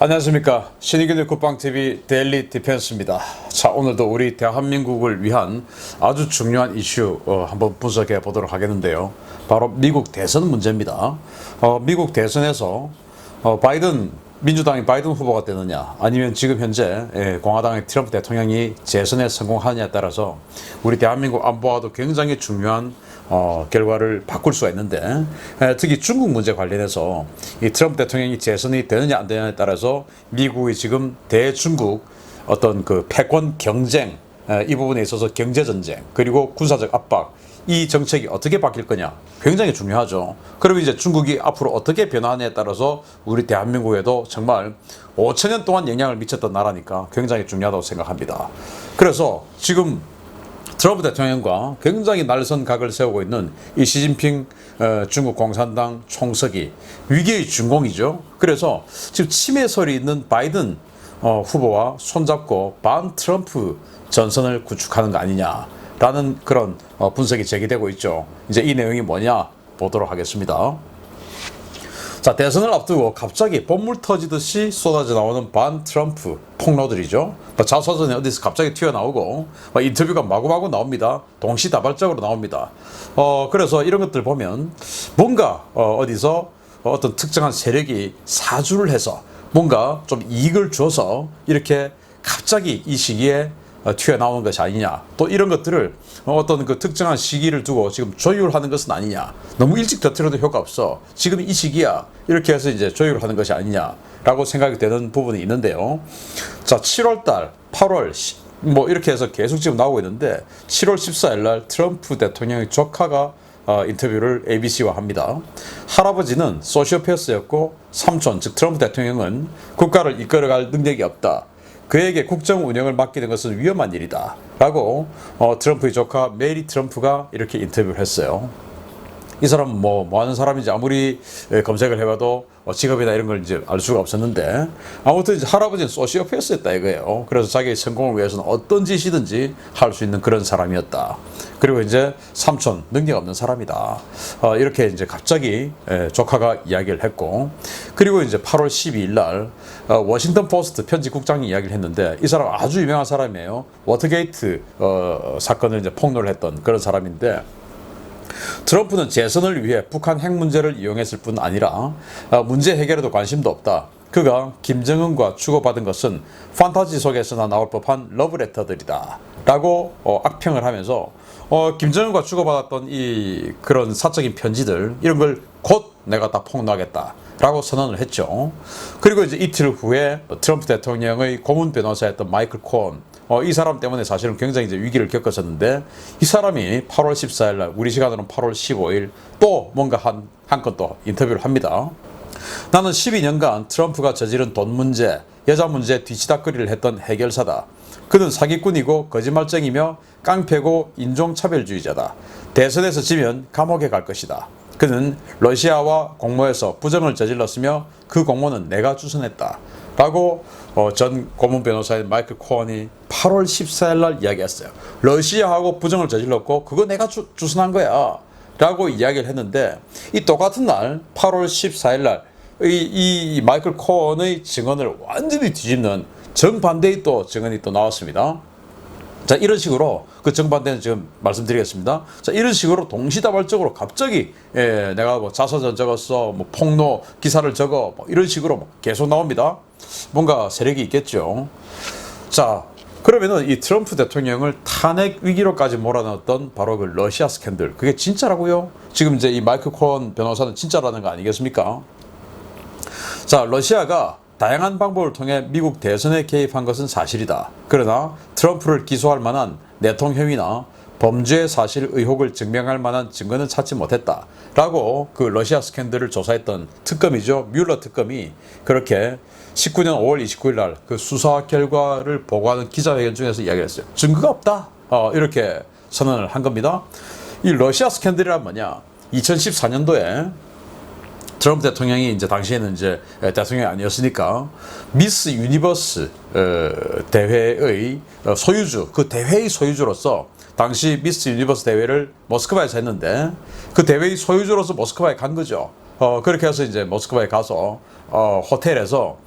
안녕하십니까. 신의균의 국방TV 데일리 디펜스입니다. 자, 오늘도 우리 대한민국을 위한 아주 중요한 이슈 한번 분석해 보도록 하겠는데요. 바로 미국 대선 문제입니다. 미국 대선에서 민주당이 바이든 후보가 되느냐, 아니면 지금 현재 공화당의 트럼프 대통령이 재선에 성공하느냐에 따라서 우리 대한민국 안보와도 굉장히 중요한 결과를 바꿀 수가 있는데, 특히 중국 문제 관련해서 이 트럼프 대통령이 재선이 되느냐 안 되느냐에 따라서 미국이 지금 대중국 어떤 그 패권 경쟁, 이 부분에 있어서 경제 전쟁 그리고 군사적 압박, 이 정책이 어떻게 바뀔 거냐 굉장히 중요하죠. 그리고 이제 중국이 앞으로 어떻게 변화하느냐에 따라서 우리 대한민국에도 정말 5천년 동안 영향을 미쳤던 나라니까 굉장히 중요하다고 생각합니다. 그래서 지금 트럼프 대통령과 굉장히 날선 각을 세우고 있는 이 시진핑 중국 공산당 총석이 위기의 준공이죠. 그래서 지금 치매설이 있는 바이든 후보와 손잡고 반 트럼프 전선을 구축하는 거 아니냐라는 그런 분석이 제기되고 있죠. 이제 이 내용이 뭐냐 보도록 하겠습니다. 자, 대선을 앞두고 갑자기 본물 터지듯이 쏟아져 나오는 반 트럼프 폭로들이죠. 자서전에 어디서 갑자기 튀어나오고 인터뷰가 마구마구 나옵니다. 동시다발적으로 나옵니다. 그래서 이런 것들 보면 뭔가 어디서 어떤 특정한 세력이 사주를 해서 뭔가 좀 이익을 줘서 이렇게 갑자기 이 시기에 튀어나오는 것이 아니냐, 또 이런 것들을 어떤 그 특정한 시기를 두고 지금 조율하는 것은 아니냐, 너무 일찍 터뜨려도 효과 없어, 지금 이 시기야, 이렇게 해서 이제 조율하는 것이 아니냐라고 생각이 되는 부분이 있는데요. 자, 7월달, 8월 뭐 이렇게 해서 계속 지금 나오고 있는데, 7월 14일 날 트럼프 대통령의 조카가 인터뷰를 ABC와 합니다. 할아버지는 소시오패스였고 삼촌, 즉 트럼프 대통령은 국가를 이끌어갈 능력이 없다. 그에게 국정 운영을 맡기는 것은 위험한 일이다 라고 트럼프의 조카 메리 트럼프가 이렇게 인터뷰를 했어요. 이 사람은 뭐 하는 사람인지 아무리 검색을 해봐도 직업이나 이런 걸 이제 알 수가 없었는데, 아무튼 이제 할아버지는 소시오패스였다 이거예요. 그래서 자기의 성공을 위해서는 어떤 짓이든지 할 수 있는 그런 사람이었다. 그리고 이제 삼촌, 능력 없는 사람이다. 이렇게 이제 갑자기 조카가 이야기를 했고, 그리고 이제 8월 12일 날 워싱턴 포스트 편집국장이 이야기를 했는데, 이 사람 아주 유명한 사람이에요. 워터게이트 사건을 이제 폭로를 했던 그런 사람인데, 트럼프는 재선을 위해 북한 핵 문제를 이용했을 뿐 아니라 문제 해결에도 관심도 없다. 그가 김정은과 주고받은 것은 판타지 속에서나 나올 법한 러브레터들이다 라고 악평을 하면서 김정은과 주고받았던 이 그런 사적인 편지들, 이런 걸 곧 내가 다 폭로하겠다 라고 선언을 했죠. 그리고 이제 이틀 후에 트럼프 대통령의 고문 변호사였던 마이클 코언, 이 사람 때문에 사실은 굉장히 이제 위기를 겪었었는데, 이 사람이 8월 14일 날, 우리 시간으로는 8월 15일 또 뭔가 한 건 또 인터뷰를 합니다. 나는 12년간 트럼프가 저지른 돈 문제, 여자 문제 뒤치다거리를 했던 해결사다. 그는 사기꾼이고 거짓말쟁이며 깡패고 인종차별주의자다. 대선에서 지면 감옥에 갈 것이다. 그는 러시아와 공모해서 부정을 저질렀으며 그 공모는 내가 주선했다 라고 전 고문 변호사인 마이클 코언이 8월 14일 날 이야기했어요. 러시아하고 부정을 저질렀고 그거 내가 주선한 거야 라고 이야기를 했는데, 이 똑같은 날 8월 14일 날 이 마이클 코언의 증언을 완전히 뒤집는 정반대의 또 증언이 또 나왔습니다. 자, 이런 식으로 그 정반대는 지금 말씀드리겠습니다. 자, 이런 식으로 동시다발적으로 갑자기 내가 뭐 자서전 적었어, 뭐 폭로 기사를 적어, 뭐 이런 식으로 뭐 계속 나옵니다. 뭔가 세력이 있겠죠. 자, 그러면은 이 트럼프 대통령을 탄핵 위기로까지 몰아넣었던 바로 그 러시아 스캔들, 그게 진짜라고요? 지금 이제 이 마이클 코언 변호사는 진짜라는 거 아니겠습니까? 자, 러시아가 다양한 방법을 통해 미국 대선에 개입한 것은 사실이다. 그러나 트럼프를 기소할 만한 내통 혐의나 범죄 사실 의혹을 증명할 만한 증거는 찾지 못했다 라고 그 러시아 스캔들을 조사했던 특검이죠, 뮬러 특검이 그렇게 19년 5월 29일 날 그 수사 결과를 보고하는 기자회견 중에서 이야기를 했어요. 증거가 없다, 이렇게 선언을 한 겁니다. 이 러시아 스캔들이란 뭐냐, 2014년도에 트럼프 대통령이 이제 당시에는 이제 대통령이 아니었으니까 미스 유니버스 대회의 소유주, 그 대회의 소유주로서 당시 미스 유니버스 대회를 모스크바에서 했는데, 그 대회의 소유주로서 모스크바에 간 거죠. 그렇게 해서 이제 모스크바에 가서 호텔에서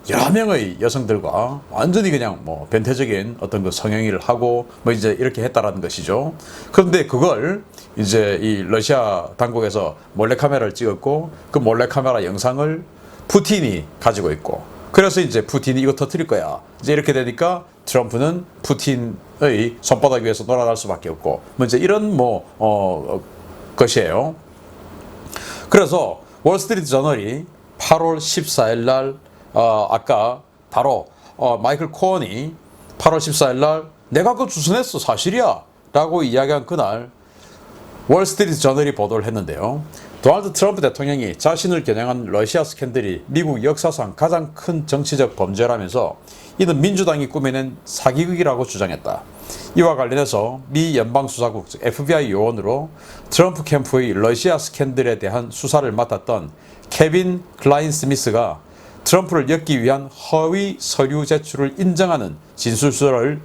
여러 명의 여성들과 완전히 그냥 뭐 변태적인 어떤 그 성행위를 하고 뭐 이제 이렇게 했다라는 것이죠. 그런데 그걸 이제 이 러시아 당국에서 몰래카메라를 찍었고 그 몰래카메라 영상을 푸틴이 가지고 있고 그래서 이제 푸틴이 이거 터뜨릴 거야. 이제 이렇게 되니까 트럼프는 푸틴의 손바닥 위에서 놀아날 수밖에 없고 뭐 이제 이런 것이에요. 그래서 월스트리트 저널이 8월 14일 날 아까 바로 마이클 코언이 8월 14일 날 내가 그거 주선했어 사실이야 라고 이야기한 그날 월스트리트 저널이 보도를 했는데요. 도널드 트럼프 대통령이 자신을 겨냥한 러시아 스캔들이 미국 역사상 가장 큰 정치적 범죄라면서 이는 민주당이 꾸며낸 사기극이라고 주장했다. 이와 관련해서 미 연방수사국 FBI 요원으로 트럼프 캠프의 러시아 스캔들에 대한 수사를 맡았던 케빈 클라인 스미스가 트럼프를 엮기 위한 허위 서류 제출을 인정하는 진술서를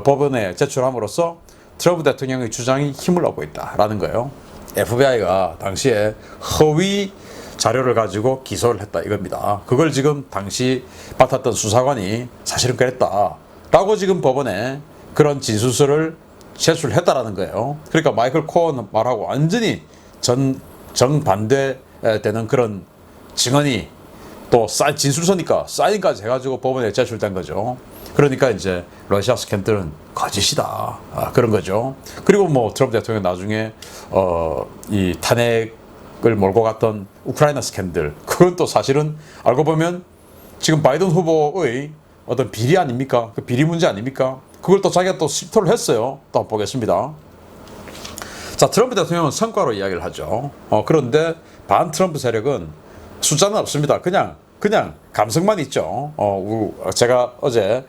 법원에 제출함으로써 트럼프 대통령의 주장이 힘을 얻고 있다라는 거예요. FBI가 당시에 허위 자료를 가지고 기소를 했다 이겁니다. 그걸 지금 당시 맡았던 수사관이 사실은 그랬다라고 지금 법원에 그런 진술서를 제출했다라는 거예요. 그러니까 마이클 코언 말하고 완전히 정반대되는 그런 증언이 또 진술서니까 사인까지 해가지고 법원에 제출된 거죠. 그러니까 이제 러시아 스캔들은 거짓이다 그런 거죠. 그리고 뭐 트럼프 대통령 나중에 이 탄핵을 몰고 갔던 우크라이나 스캔들 그건 또 사실은 알고 보면 지금 바이든 후보의 어떤 비리 아닙니까? 그 비리 문제 아닙니까? 그걸 또 자기가 또 실토를 했어요. 또 한번 보겠습니다. 자, 트럼프 대통령은 성과로 이야기를 하죠. 그런데 반 트럼프 세력은 숫자는 없습니다. 그냥 감성만 있죠. 제가 어제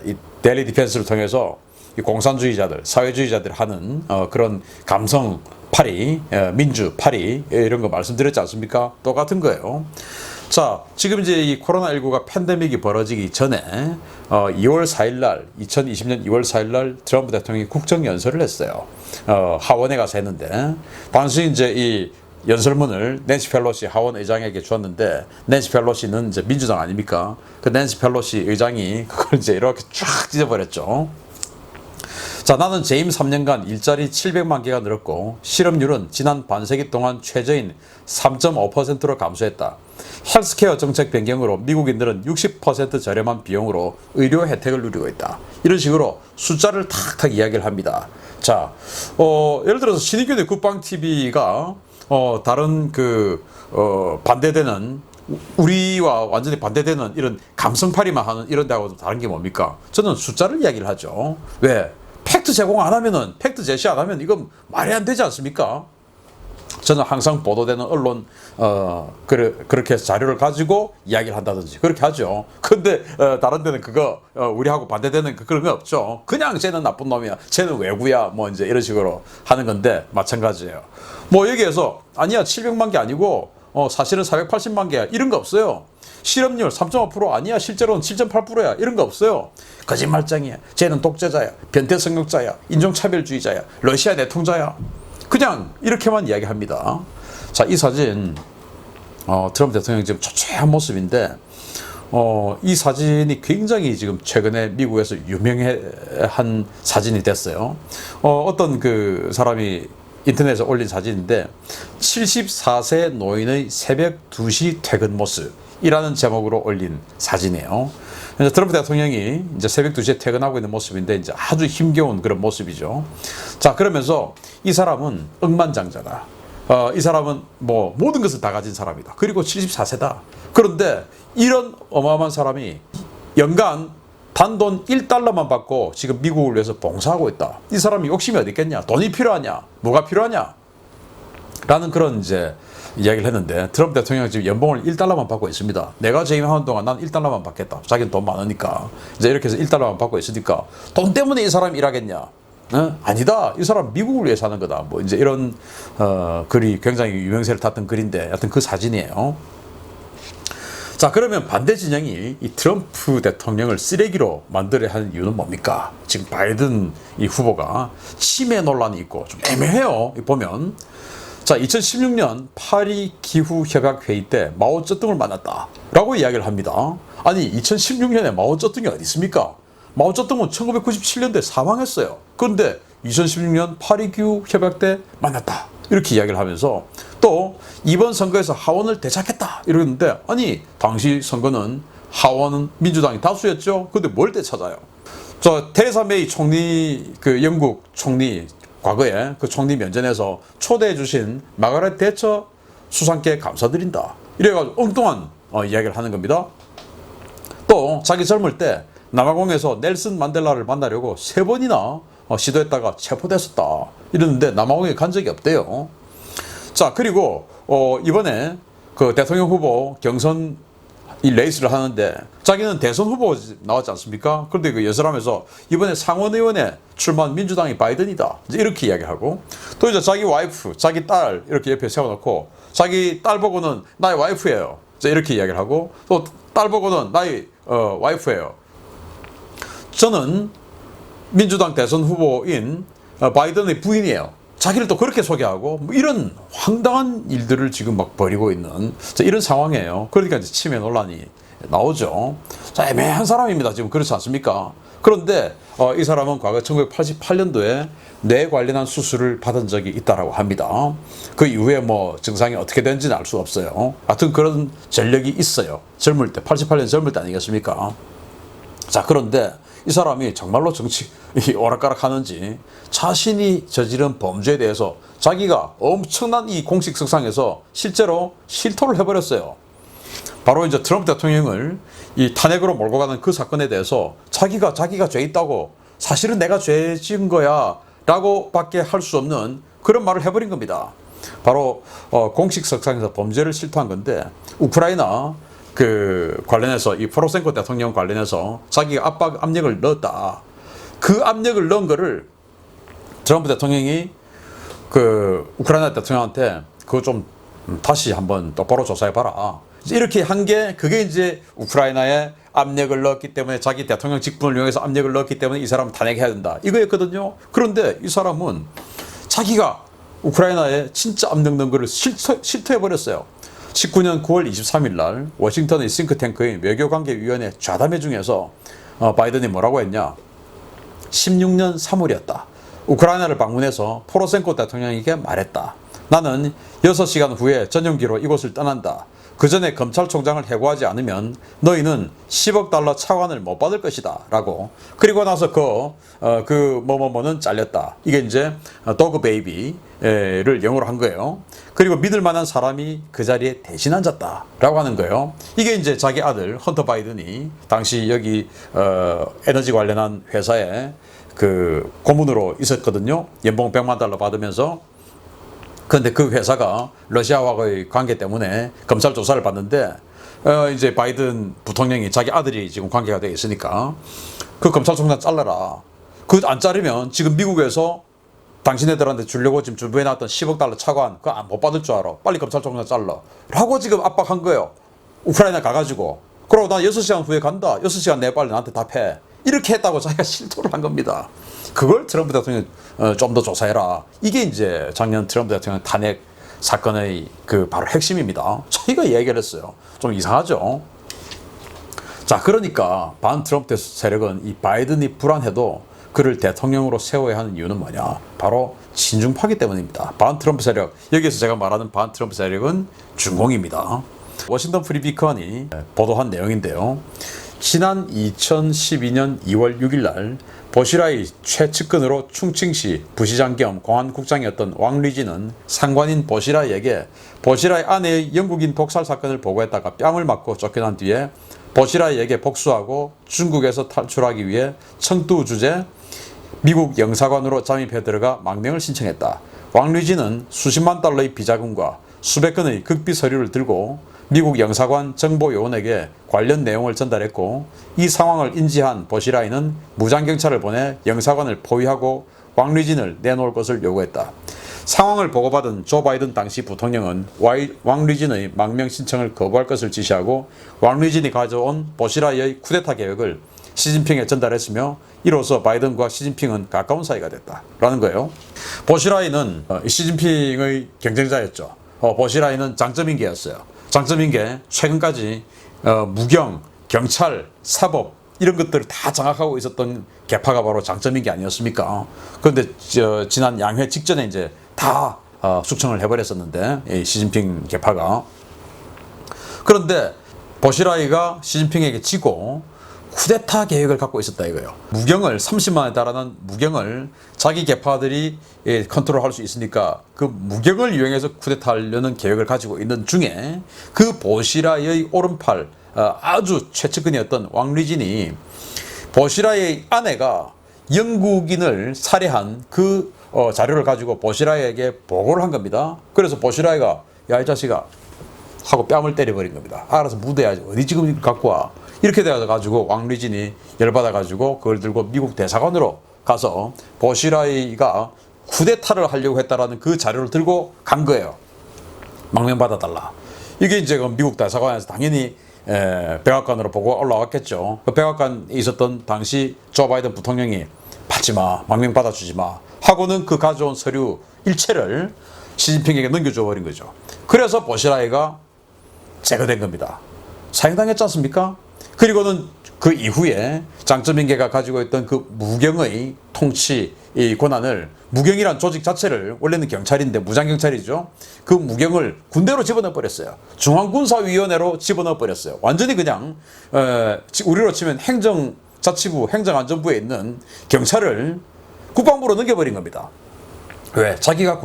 이 데일리 디펜스를 통해서 이 공산주의자들, 사회주의자들 하는 그런 감성 파리, 민주 파리 이런 거 말씀드렸지 않습니까? 똑같은 거예요. 자, 지금 이제 이 코로나19가 팬데믹이 벌어지기 전에 2월 4일 날 2020년 2월 4일 날 트럼프 대통령이 국정연설을 했어요. 하원에 가서 했는데 당시 이제 이 연설문을 낸시 펠로시 하원 의장에게 줬는데 낸시 펠로시는 이제 민주당 아닙니까? 그 낸시 펠로시 의장이 그걸 이제 이렇게 쫙 찢어버렸죠. 자, 나는 재임 3년간 일자리 700만 개가 늘었고 실업률은 지난 반세기 동안 최저인 3.5%로 감소했다. 헬스케어 정책 변경으로 미국인들은 60% 저렴한 비용으로 의료 혜택을 누리고 있다. 이런 식으로 숫자를 탁탁 이야기를 합니다. 자, 예를 들어서 신의균의 국방TV가 다른 반대되는 우리와 완전히 반대되는 이런 감성팔이만 하는 이런 데하고 다른 게 뭡니까? 저는 숫자를 이야기를 하죠. 왜? 팩트 제공 안 하면은 팩트 제시 안 하면 이건 말이 안 되지 않습니까? 저는 항상 보도되는 언론 그렇게 해서 자료를 가지고 이야기를 한다든지 그렇게 하죠. 근데 다른 데는 그거 우리하고 반대되는 그런 거 없죠. 그냥 쟤는 나쁜 놈이야, 쟤는 외구야, 뭐 이제 이런 식으로 하는 건데 마찬가지예요. 뭐 여기에서 아니야 700만 개 아니고 사실은 480만 개야 이런 거 없어요. 실업률 3.5% 아니야 실제로는 7.8%야 이런 거 없어요. 거짓말장이야, 쟤는 독재자야, 변태 성욕자야, 인종차별주의자야, 러시아 내통자야. 그냥 이렇게만 이야기합니다. 자, 이 사진 트럼프 대통령 지금 초췌한 모습인데 이 사진이 굉장히 지금 최근에 미국에서 유명한 사진이 됐어요. 어떤 그 사람이 인터넷에 올린 사진인데 74세 노인의 새벽 2시 퇴근 모습이라는 제목으로 올린 사진이에요. 트럼프 대통령이 이제 새벽 2시에 퇴근하고 있는 모습인데 이제 아주 힘겨운 그런 모습이죠. 자, 그러면서 이 사람은 억만장자다. 이 사람은 뭐 모든 것을 다 가진 사람이다. 그리고 74세다. 그런데 이런 어마어마한 사람이 연간 단돈 1달러만 받고 지금 미국을 위해서 봉사하고 있다. 이 사람이 욕심이 어디 있겠냐? 돈이 필요하냐? 뭐가 필요하냐? 라는 그런 이제 이야기를 했는데 트럼프 대통령이 지금 연봉을 1달러만 받고 있습니다. 내가 재임하는 동안 난 1달러만 받겠다. 자기는 돈 많으니까. 이제 이렇게 해서 1달러만 받고 있으니까 돈 때문에 이 사람이 일하겠냐? 아니다. 이 사람 미국을 위해 사는 거다. 뭐 이제 이런 글이 굉장히 유명세를 탔던 글인데 하여튼 그 사진이에요. 자, 그러면 반대 진영이 이 트럼프 대통령을 쓰레기로 만들어야 하는 이유는 뭡니까? 지금 바이든 이 후보가 치매 논란이 있고 좀 애매해요. 보면. 자, 2016년 파리 기후협약회의 때 마오쩌둥을 만났다라고 이야기를 합니다. 아니 2016년에 마오쩌둥이 어디 있습니까? 마오쩌둥은 1997년도에 사망했어요. 그런데 2016년 8.29 협약 때 만났다. 이렇게 이야기를 하면서 또 이번 선거에서 하원을 되찾겠다 이러는데 아니 당시 선거는 하원은 민주당이 다수였죠. 근데 뭘 되찾아요? 저 테레사 메이 총리 그 영국 총리 과거에 그 총리 면전에서 초대해 주신 마가렛 대처 수상께 감사드린다. 이래가지고 엉뚱한 이야기를 하는 겁니다. 또 자기 젊을 때 남아공에서 넬슨 만델라를 만나려고 3번이나 시도했다가 체포됐었다. 이러는데 남아공에 간 적이 없대요. 자, 그리고 이번에 그 대통령 후보 경선 이 레이스를 하는데 자기는 대선 후보 나왔지 않습니까? 그런데 그 연설하면서 이번에 상원의원에 출마한 민주당이 바이든이다. 이제 이렇게 이야기하고 또 이제 자기 와이프, 자기 딸 이렇게 옆에 세워놓고 자기 딸 보고는 나의 와이프예요. 이제 이렇게 이야기를 하고 또 딸 보고는 나의 와이프예요. 저는 민주당 대선 후보인 바이든의 부인이에요. 자기를 또 그렇게 소개하고 뭐 이런 황당한 일들을 지금 막 벌이고 있는 이런 상황이에요. 그러니까 이제 침해 논란이 나오죠. 자, 애매한 사람입니다. 지금 그렇지 않습니까? 그런데 이 사람은 과거 1988년도에 뇌 관련한 수술을 받은 적이 있다라고 합니다. 그 이후에 뭐 증상이 어떻게 되는지는 알 수 없어요. 하여튼 그런 전력이 있어요. 젊을 때, 88년 젊을 때 아니겠습니까? 자, 그런데 이 사람이 정말로 정치 오락가락 하는지 자신이 저지른 범죄에 대해서 자기가 엄청난 이 공식 석상에서 실제로 실토를 해버렸어요. 바로 이제 트럼프 대통령을 이 탄핵으로 몰고 가는 그 사건에 대해서 자기가 죄 있다고 사실은 내가 죄 지은 거야 라고 밖에 할 수 없는 그런 말을 해버린 겁니다. 바로 공식 석상에서 범죄를 실토한 건데 우크라이나 그 관련해서 이 포로셴코 대통령 관련해서 자기가 압력을 넣었다. 그 압력을 넣은 거를 트럼프 대통령이 그 우크라이나 대통령한테 그거 좀 다시 한번 똑바로 조사해봐라. 이렇게 한 게 그게 이제 우크라이나에 압력을 넣었기 때문에 자기 대통령 직분을 이용해서 압력을 넣었기 때문에 이 사람 탄핵해야 된다. 이거였거든요. 그런데 이 사람은 자기가 우크라이나에 진짜 압력 넣은 거를 실토해버렸어요. 19년 9월 23일 날 워싱턴의 싱크탱크인 외교관계위원회 좌담회 중에서 바이든이 뭐라고 했냐. 16년 3월이었다. 우크라이나를 방문해서 포로셴코 대통령에게 말했다. 나는 6시간 후에 전용기로 이곳을 떠난다. 그 전에 검찰총장을 해고하지 않으면 너희는 10억 달러 차관을 못 받을 것이다. 라고. 그리고 나서 뭐는 잘렸다. 이게 이제 도그 베이비를 영어로 한 거예요. 그리고 믿을 만한 사람이 그 자리에 대신 앉았다. 라고 하는 거예요. 이게 이제 자기 아들 헌터 바이든이 당시 여기 에너지 관련한 회사에 그 고문으로 있었거든요. 연봉 100만 달러 받으면서. 그런데 그 회사가 러시아와의 관계 때문에 검찰 조사를 받는데 이제 바이든 부통령이 자기 아들이 지금 관계가 되어 있으니까 그 검찰총장 잘라라. 그 안 자르면 지금 미국에서 당신네들한테 주려고 지금 준비해놨던 10억 달러 차관 그거 못 받을 줄 알아. 빨리 검찰총장 잘라. 라고 지금 압박한 거예요. 우크라이나 가가지고. 그러고 난 6시간 후에 간다. 6시간 내에 빨리 나한테 답해. 이렇게 했다고 자기가 실토를 한 겁니다. 그걸 트럼프 대통령이 좀 더 조사해라. 이게 이제 작년 트럼프 대통령 탄핵 사건의 그 바로 핵심입니다. 자기가 이야기를 했어요. 좀 이상하죠? 자, 그러니까 반 트럼프 세력은 이 바이든이 불안해도 그를 대통령으로 세워야 하는 이유는 뭐냐? 바로 친중파기 때문입니다. 반 트럼프 세력, 여기에서 제가 말하는 반 트럼프 세력은 중공입니다. 워싱턴 프리 비컨이 보도한 내용인데요. 지난 2012년 2월 6일 날 보시라의 최측근으로 충칭시 부시장 겸 공안국장이었던 왕리지는 상관인 보시라에게 보시라의 아내의 영국인 독살 사건을 보고했다가 뺨을 맞고 쫓겨난 뒤에 보시라에게 복수하고 중국에서 탈출하기 위해 청두 주재 미국 영사관으로 잠입해 들어가 망명을 신청했다. 왕리지는 수십만 달러의 비자금과 수백 건의 극비 서류를 들고 미국 영사관 정보요원에게 관련 내용을 전달했고 이 상황을 인지한 보시라이는 무장경찰을 보내 영사관을 포위하고 왕리진을 내놓을 것을 요구했다. 상황을 보고받은 조 바이든 당시 부통령은 왕리진의 망명 신청을 거부할 것을 지시하고 왕리진이 가져온 보시라이의 쿠데타 계획을 시진핑에 전달했으며 이로써 바이든과 시진핑은 가까운 사이가 됐다라는 거예요. 보시라이는 시진핑의 경쟁자였죠. 보시라이는 장점인 게였어요. 장점인 게 최근까지 무경, 경찰, 사법 이런 것들을 다 장악하고 있었던 계파가 바로 장점인 게 아니었습니까? 그런데 지난 양회 직전에 이제 다 숙청을 해버렸었는데 이 시진핑 계파가. 그런데 보시라이가 시진핑에게 지고 쿠데타 계획을 갖고 있었다 이거예요. 무경을 30만에 달하는 무경을 자기 계파들이 컨트롤할 수 있으니까 그 무경을 이용해서 쿠데타하려는 계획을 가지고 있는 중에 그 보시라이의 오른팔 아주 최측근이었던 왕리진이 보시라이의 아내가 영국인을 살해한 그 자료를 가지고 보시라이에게 보고를 한 겁니다. 그래서 보시라이가 야 이 자식아 하고 뺨을 때려버린 겁니다. 알아서 묻어야지 어디 지금 이걸 갖고 와. 이렇게 돼가지고 왕리진이 열받아가지고 그걸 들고 미국 대사관으로 가서 보시라이가 쿠데타를 하려고 했다라는 그 자료를 들고 간 거예요. 망명받아달라. 이게 이제 그 미국 대사관에서 당연히 백악관으로 보고 올라왔겠죠. 그 백악관에 있었던 당시 조 바이든 부통령이 받지마, 망명 받아주지 마 하고는 그 가져온 서류 일체를 시진핑에게 넘겨줘 버린 거죠. 그래서 보시라이가 제거된 겁니다. 사형당했지 않습니까? 그리고는 그 이후에 장쩌민계가 가지고 있던 그 무경의 통치 권한을, 무경이란 조직 자체를 원래는 경찰인데 무장경찰이죠. 그 무경을 군대로 집어넣어 버렸어요. 중앙군사위원회로 집어넣어 버렸어요. 완전히 그냥 우리로 치면 행정자치부, 행정안전부에 있는 경찰을 국방부로 넘겨버린 겁니다. 왜? 자기가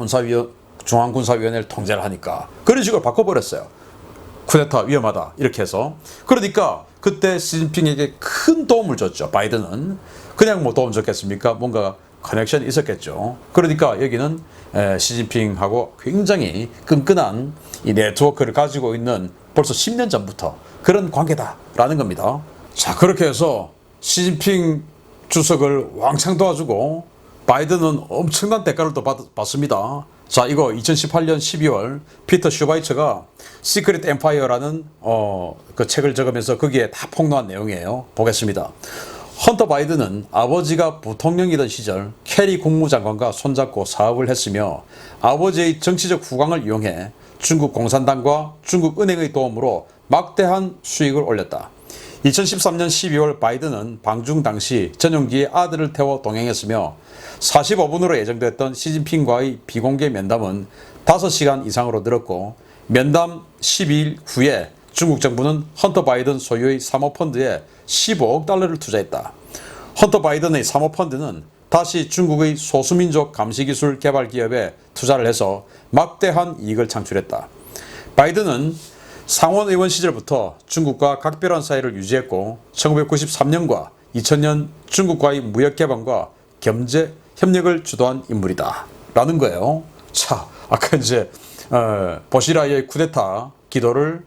중앙군사위원회를 통제를 하니까 그런 식으로 바꿔버렸어요. 쿠데타 위험하다 이렇게 해서. 그러니까 그때 시진핑에게 큰 도움을 줬죠. 바이든은 그냥 뭐 도움 줬겠습니까? 뭔가 커넥션이 있었겠죠. 그러니까 여기는 시진핑하고 굉장히 끈끈한 이 네트워크를 가지고 있는 벌써 10년 전부터 그런 관계다라는 겁니다. 자, 그렇게 해서 시진핑 주석을 왕창 도와주고 바이든은 엄청난 대가를 또 받습니다. 자, 이거 2018년 12월 피터 슈바이처가 시크릿 엠파이어라는 그 책을 적으면서 거기에 다 폭로한 내용이에요. 보겠습니다. 헌터 바이든은 아버지가 부통령이던 시절 캐리 국무장관과 손잡고 사업을 했으며 아버지의 정치적 후광을 이용해 중국 공산당과 중국 은행의 도움으로 막대한 수익을 올렸다. 2013년 12월 바이든은 방중 당시 전용기에 아들을 태워 동행했으며 45분으로 예정됐던 시진핑과의 비공개 면담은 5시간 이상으로 늘었고 면담 12일 후에 중국 정부는 헌터 바이든 소유의 사모펀드에 15억 달러를 투자했다. 헌터 바이든의 사모펀드는 다시 중국의 소수민족 감시기술 개발 기업에 투자를 해서 막대한 이익을 창출했다. 바이든은 상원의원 시절부터 중국과 각별한 사이를 유지했고 1993년과 2000년 중국과의 무역 개방과 경제 협력을 주도한 인물이다 라는 거예요. 자, 아까 이제 보시라이의 쿠데타 기도를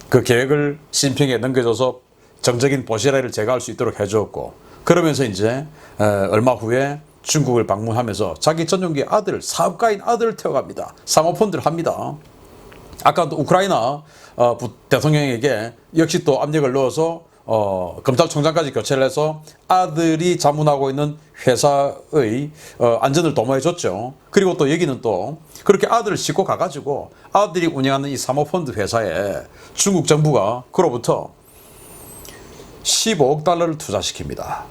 그 계획을 시진핑에 넘겨줘서 정적인 보시라이를 제거할 수 있도록 해주었고, 그러면서 이제 얼마 후에 중국을 방문하면서 자기 전용기 아들, 사업가인 아들을 태워갑니다. 사모펀드를 합니다. 아까 또 우크라이나 대통령에게 역시 또 압력을 넣어서 검찰총장까지 교체를 해서 아들이 자문하고 있는 회사의 안전을 도모해 줬죠. 그리고 또 여기는 또 그렇게 아들을 싣고 가가지고 아들이 운영하는 이 사모펀드 회사에 중국 정부가 그로부터 15억 달러를 투자시킵니다.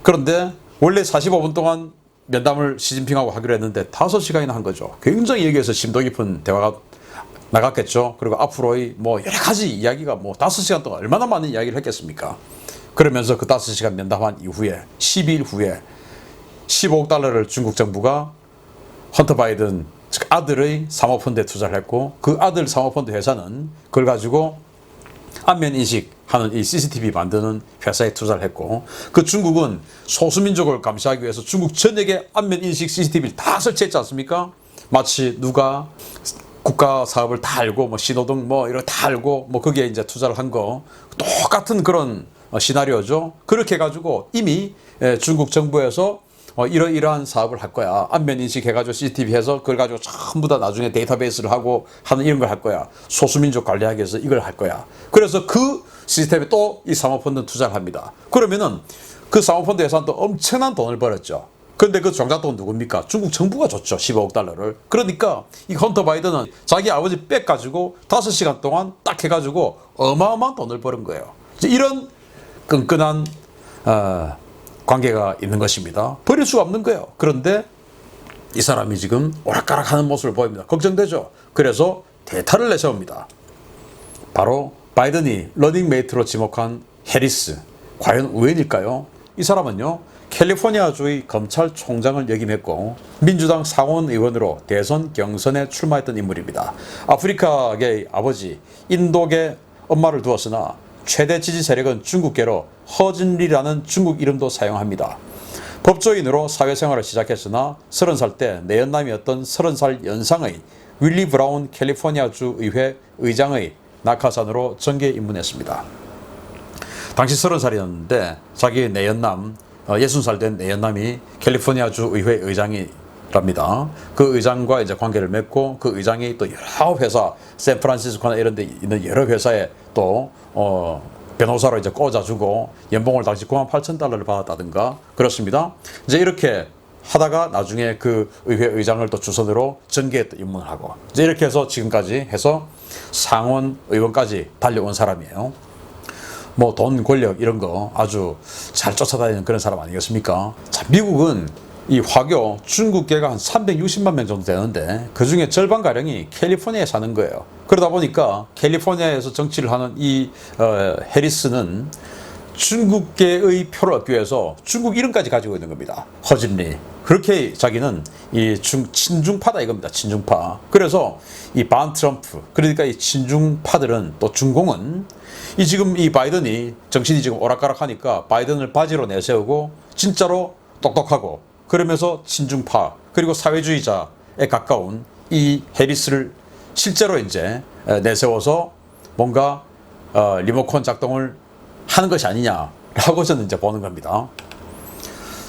그런데 원래 45분 동안 면담을 시진핑하고 하기로 했는데 5시간이나 한 거죠. 굉장히 여기에서 심도 깊은 대화가 나갔겠죠. 그리고 앞으로의 뭐 여러 가지 이야기가 뭐 5시간 동안 얼마나 많은 이야기를 했겠습니까? 그러면서 그 5시간 면담한 이후에 12일 후에 15억 달러를 중국 정부가 헌터 바이든 즉 아들의 사모펀드에 투자를 했고, 그 아들 사모펀드 회사는 그걸 가지고 안면 인식하는 이 CCTV 만드는 회사에 투자를 했고, 그 중국은 소수민족을 감시하기 위해서 중국 전역에 안면 인식 CCTV를 다 설치했지 않습니까? 마치 누가 국가 사업을 다 알고 뭐 신호등 뭐 이런 다 알고 뭐 거기에 이제 투자를 한 거 똑같은 그런 시나리오죠. 그렇게 해가지고 이미 중국 정부에서 이러이러한 사업을 할 거야. 안면 인식해가지고 CCTV 해서 그걸 가지고 전부 다 나중에 데이터베이스를 하고 하는 이런 걸 할 거야. 소수민족 관리하기 위해서 이걸 할 거야. 그래서 그 시스템에 또 이 사모펀드 투자를 합니다. 그러면은 그 사모펀드 회사는 또 엄청난 돈을 벌었죠. 근데 그 종잣돈 누굽니까? 중국 정부가 줬죠. 15억 달러를. 그러니까 이 헌터 바이든은 자기 아버지 백 가지고 5시간 동안 딱 해가지고 어마어마한 돈을 버는 거예요. 이런 끈끈한 관계가 있는 것입니다. 버릴 수가 없는 거예요. 그런데 이 사람이 지금 오락가락하는 모습을 보입니다. 걱정되죠. 그래서 대타를 내세웁니다. 바로 바이든이 러닝메이트로 지목한 해리스. 과연 우연일까요? 이 사람은요, 캘리포니아주의 검찰총장을 역임했고 민주당 상원 의원으로 대선 경선에 출마했던 인물입니다. 아프리카계의 아버지, 인도계 엄마를 두었으나 최대 지지 세력은 중국계로 허진리라는 중국 이름도 사용합니다. 법조인으로 사회생활을 시작했으나 30살 때 내연남이었던 30살 연상의 윌리 브라운 캘리포니아주 의회 의장의 낙하산으로 정계에 입문했습니다. 당시 30살이었는데 자기 내연남 60살 된 내연남이 캘리포니아주 의회 의장이랍니다. 그 의장과 이제 관계를 맺고 그 의장이 또 여러 회사, 샌프란시스코나 이런 데 있는 여러 회사에 또 변호사로 이제 꽂아주고 연봉을 당시 98,000달러를 받았다든가 그렇습니다. 이제 이렇게 하다가 나중에 그 의회 의장을 또 주선으로 정계에 또 입문을 하고 이제 이렇게 해서 지금까지 해서 상원 의원까지 달려온 사람이에요. 뭐 돈, 권력 이런 거 아주 잘 쫓아다니는 그런 사람 아니겠습니까? 자, 미국은 이 화교 중국계가 한 360만 명 정도 되는데 그 중에 절반가량이 캘리포니아에 사는 거예요. 그러다 보니까 캘리포니아에서 정치를 하는 이 해리스는 중국계의 표를 얻기 위해서 중국 이름까지 가지고 있는 겁니다. 허진리. 그렇게 자기는 이 친중파다 이겁니다. 친중파. 그래서 이 반 트럼프, 그러니까 이 친중파들은 또 중공은 이 지금 이 바이든이 정신이 지금 오락가락하니까 바이든을 바지로 내세우고 진짜로 똑똑하고 그러면서 친중파 그리고 사회주의자에 가까운 이 해리스를 실제로 이제 내세워서 뭔가 리모컨 작동을 하는 것이 아니냐라고 저는 이제 보는 겁니다.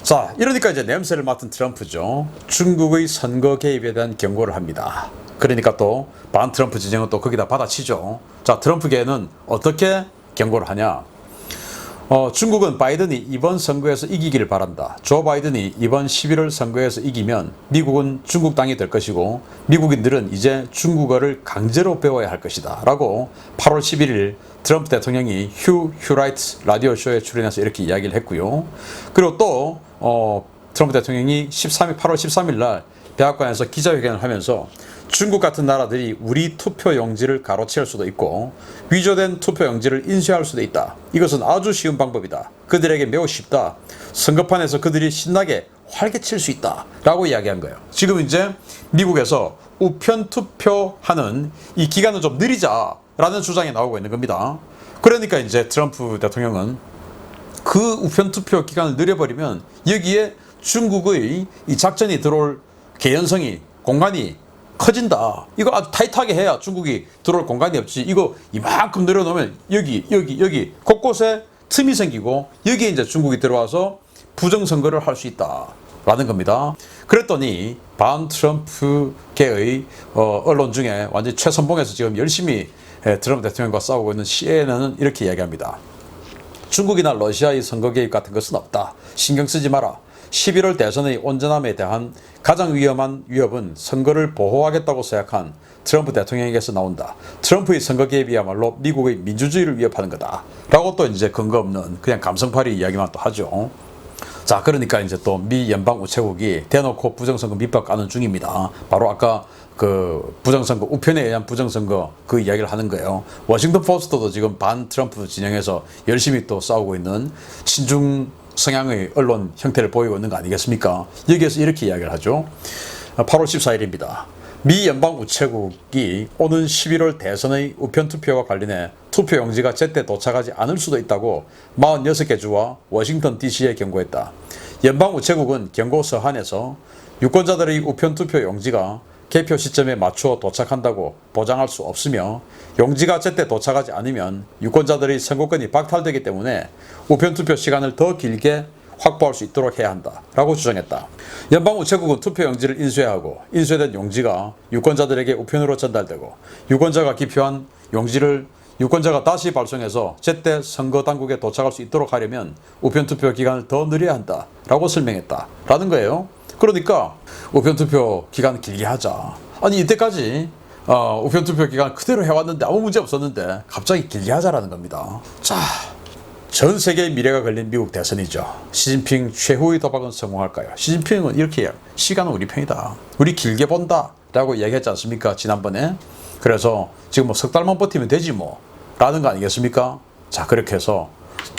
자, 이러니까 이제 냄새를 맡은 트럼프죠. 중국의 선거 개입에 대한 경고를 합니다. 그러니까 또 반 트럼프 진영은 또 거기다 받아치죠. 자, 트럼프계는 어떻게 경고를 하냐? 중국은 바이든이 이번 선거에서 이기기를 바란다. 조 바이든이 이번 11월 선거에서 이기면 미국은 중국 땅이 될 것이고 미국인들은 이제 중국어를 강제로 배워야 할 것이다. 라고 8월 11일 트럼프 대통령이 휴라이트 라디오쇼에 출연해서 이렇게 이야기를 했고요. 그리고 또 트럼프 대통령이 8월 13일 날 백악관에서 기자회견을 하면서 중국 같은 나라들이 우리 투표용지를 가로채울 수도 있고 위조된 투표용지를 인쇄할 수도 있다. 이것은 아주 쉬운 방법이다. 그들에게 매우 쉽다. 선거판에서 그들이 신나게 활개칠 수 있다. 라고 이야기한 거예요. 지금 이제 미국에서 우편 투표하는 이 기간을 좀 느리자 라는 주장이 나오고 있는 겁니다. 그러니까 이제 트럼프 대통령은 그 우편 투표 기간을 늘려버리면 여기에 중국의 이 작전이 들어올 개연성이 공간이 커진다. 이거 아주 타이트하게 해야 중국이 들어올 공간이 없지. 이거 이만큼 늘어놓으면 여기 곳곳에 틈이 생기고 여기에 이제 중국이 들어와서 부정선거를 할 수 있다. 라는 겁니다. 그랬더니 반 트럼프계의 언론 중에 완전히 최선봉에서 지금 열심히 트럼프 대통령과 싸우고 있는 CNN은 이렇게 이야기합니다. 중국이나 러시아의 선거 개입 같은 것은 없다. 신경 쓰지 마라. 11월 대선의 온전함에 대한 가장 위험한 위협은 선거를 보호하겠다고 생각한 트럼프 대통령에게서 나온다. 트럼프의 선거 개입이야말로 미국의 민주주의를 위협하는 거다. 라고 또 이제 근거 없는 그냥 감성팔이 이야기만 또 하죠. 자, 그러니까 이제 또 미 연방 우체국이 대놓고 부정선거 밑밥 까는 중입니다. 바로 아까 그 부정선거, 우편에 의한 부정선거 그 이야기를 하는 거예요. 워싱턴 포스트도 지금 반 트럼프 진영에서 열심히 또 싸우고 있는 친중 성향의 언론 형태를 보이고 있는 거 아니겠습니까? 여기에서 이렇게 이야기를 하죠. 8월 14일입니다. 미 연방 우체국이 오는 11월 대선의 우편 투표와 관련해 투표용지가 제때 도착하지 않을 수도 있다고 46개 주와 워싱턴 DC에 경고했다. 연방 우체국은 경고 서한에서 유권자들의 우편 투표 용지가 개표 시점에 맞추어 도착한다고 보장할 수 없으며 용지가 제때 도착하지 않으면 유권자들의 선거권이 박탈되기 때문에 우편투표 시간을 더 길게 확보할 수 있도록 해야 한다 라고 주장했다. 연방우체국은 투표용지를 인쇄하고 인쇄된 용지가 유권자들에게 우편으로 전달되고 유권자가 기표한 용지를 유권자가 다시 발송해서 제때 선거 당국에 도착할 수 있도록 하려면 우편투표 기간을 더 늘려야 한다라고 설명했다라는 거예요. 그러니까 우편투표 기간 길게 하자. 아니 이때까지 우편투표 기간 그대로 해왔는데 아무 문제 없었는데 갑자기 길게 하자라는 겁니다. 자, 전 세계의 미래가 걸린 미국 대선이죠. 시진핑 최후의 도박은 성공할까요? 시진핑은 이렇게 해요. 시간은 우리 편이다. 우리 길게 본다 라고 이야기했지 않습니까? 지난번에. 그래서 지금 뭐 석 달만 버티면 되지 뭐 라는 거 아니겠습니까? 자, 그렇게 해서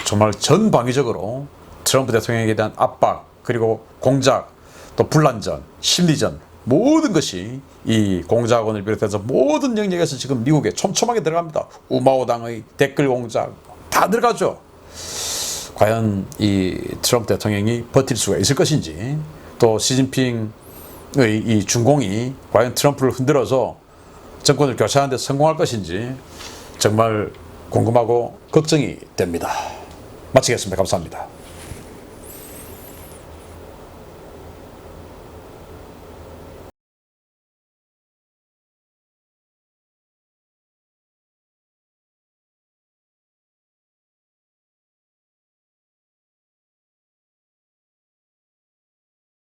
정말 전방위적으로 트럼프 대통령에 대한 압박, 그리고 공작, 또 분란전, 심리전, 모든 것이 이 공작원을 비롯해서 모든 영역에서 지금 미국에 촘촘하게 들어갑니다. 우마오당의 댓글 공작 다 들어가죠. 과연 이 트럼프 대통령이 버틸 수가 있을 것인지, 또 시진핑의 이 중공이 과연 트럼프를 흔들어서 정권을 교체하는 데 성공할 것인지 정말 궁금하고 걱정이 됩니다. 마치겠습니다. 감사합니다.